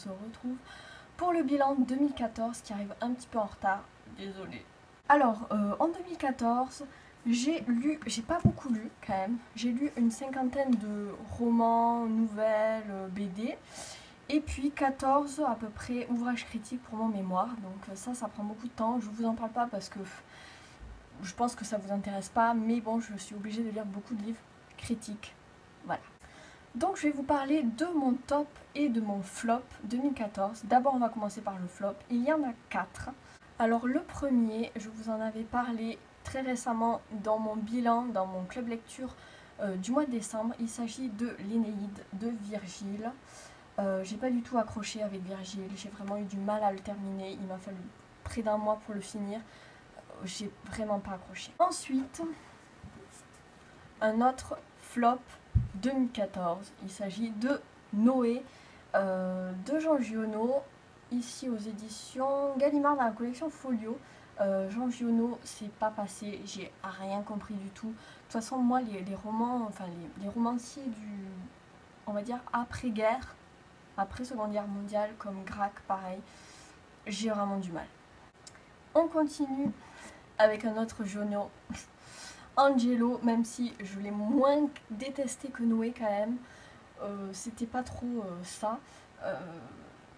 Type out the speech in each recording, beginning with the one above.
se retrouve pour le bilan 2014 qui arrive un petit peu en retard, désolée. Alors, en 2014, j'ai pas beaucoup lu quand même, j'ai lu une cinquantaine de romans, nouvelles, BD, et puis 14 à peu près ouvrages critiques pour mon mémoire, donc ça prend beaucoup de temps, je vous en parle pas parce que je pense que ça vous intéresse pas, mais bon, je suis obligée de lire beaucoup de livres critiques, voilà. Donc je vais vous parler de mon top et de mon flop 2014. D'abord on va commencer par le flop, il y en a 4. Alors le premier, je vous en avais parlé très récemment dans mon bilan, dans mon club lecture du mois de décembre. Il s'agit de l'Énéide de Virgile. J'ai pas du tout accroché avec Virgile, j'ai vraiment eu du mal à le terminer, il m'a fallu près d'un mois pour le finir. J'ai vraiment pas accroché. Ensuite, un autre flop 2014, il s'agit de Noé de Jean Giono, ici aux éditions Gallimard dans la collection Folio. Jean Giono, c'est pas passé, j'ai rien compris du tout. De toute façon, moi, les romans, enfin les romanciers du, on va dire, après-guerre, après Seconde Guerre mondiale, comme Grac, pareil, j'ai vraiment du mal. On continue avec un autre Giono, Angelo, même si je l'ai moins détesté que Noé quand même, c'était pas trop ça.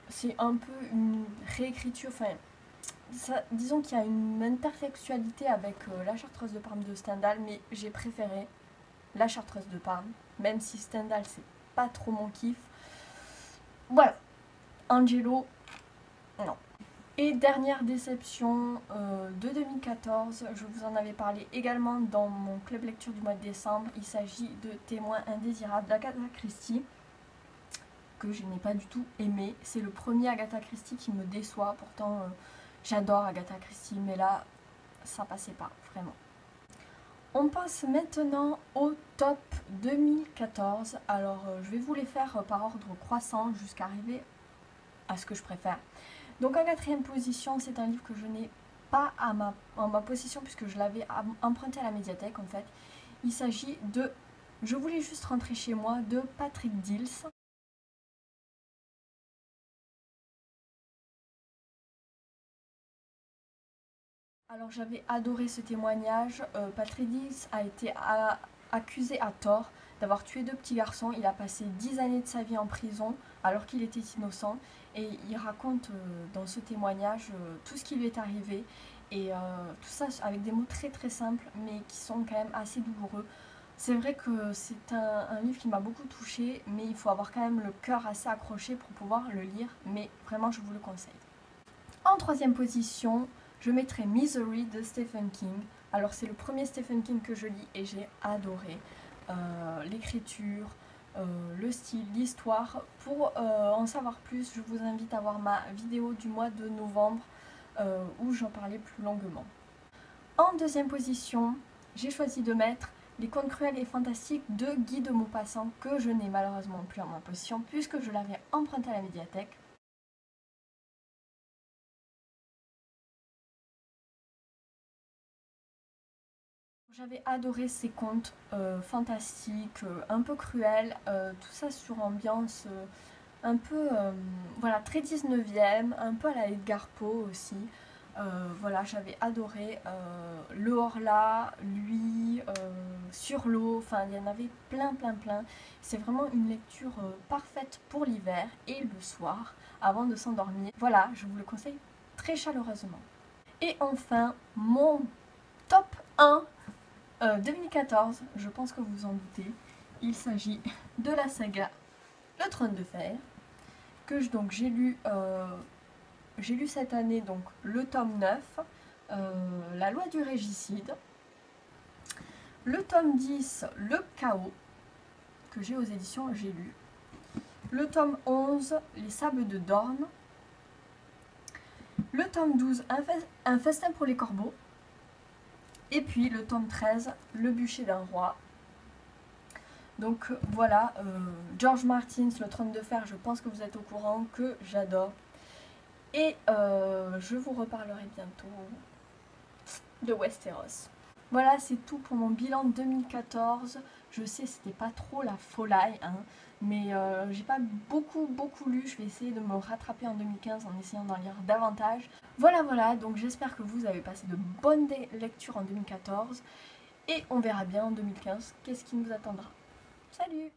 C'est un peu une réécriture, enfin, disons qu'il y a une intertextualité avec la Chartreuse de Parme de Stendhal, mais j'ai préféré la Chartreuse de Parme, même si Stendhal c'est pas trop mon kiff. Voilà, Angelo, non. Et dernière déception de 2014, je vous en avais parlé également dans mon club lecture du mois de décembre, il s'agit de Témoins indésirables d'Agatha Christie, que je n'ai pas du tout aimé. C'est le premier Agatha Christie qui me déçoit, pourtant j'adore Agatha Christie, mais là ça passait pas, vraiment. On passe maintenant au top 2014, alors je vais vous les faire par ordre croissant jusqu'à arriver à ce que je préfère. Donc en quatrième position, c'est un livre que je n'ai pas en ma possession puisque je l'avais emprunté à la médiathèque en fait. Il s'agit de Je voulais juste rentrer chez moi de Patrick Dills. Alors j'avais adoré ce témoignage. Patrick Dills a été accusé à tort d'avoir tué 2 petits garçons. Il a passé 10 années de sa vie en prison alors qu'il était innocent. Et il raconte dans ce témoignage tout ce qui lui est arrivé. Et tout ça avec des mots très très simples mais qui sont quand même assez douloureux. C'est vrai que c'est un livre qui m'a beaucoup touchée, mais il faut avoir quand même le cœur assez accroché pour pouvoir le lire. Mais vraiment je vous le conseille. En troisième position, je mettrai Misery de Stephen King. Alors c'est le premier Stephen King que je lis et j'ai adoré l'écriture, le style, l'histoire. Pour en savoir plus, je vous invite à voir ma vidéo du mois de novembre où j'en parlais plus longuement. En deuxième position, j'ai choisi de mettre Les Contes cruels et fantastiques de Guy de Maupassant, que je n'ai malheureusement plus en ma possession puisque je l'avais emprunté à la médiathèque. J'avais adoré ces contes fantastiques, un peu cruels, tout ça sur ambiance un peu voilà, très 19e, un peu à la Edgar Poe aussi. Voilà, j'avais adoré Le Horla, lui, Sur l'eau, enfin il y en avait plein. C'est vraiment une lecture parfaite pour l'hiver et le soir avant de s'endormir. Voilà, je vous le conseille très chaleureusement. Et enfin, mon top 1 2014, je pense que vous vous en doutez, il s'agit de la saga Le Trône de Fer, que j'ai lu cette année donc le tome 9, La Loi du Régicide, le tome 10, Le Chaos, que j'ai aux éditions J'ai lu, le tome 11, Les Sables de Dorne, le tome 12, Un festin pour les corbeaux, et puis le tome 13, Le bûcher d'un roi. Donc voilà, George Martin, Le Trône de Fer, je pense que vous êtes au courant que j'adore. Et je vous reparlerai bientôt de Westeros. Voilà, c'est tout pour mon bilan 2014. Je sais, c'était pas trop la folie, hein, mais j'ai pas beaucoup lu. Je vais essayer de me rattraper en 2015 en essayant d'en lire davantage. Voilà, donc j'espère que vous avez passé de bonnes lectures en 2014 et on verra bien en 2015 qu'est-ce qui nous attendra. Salut!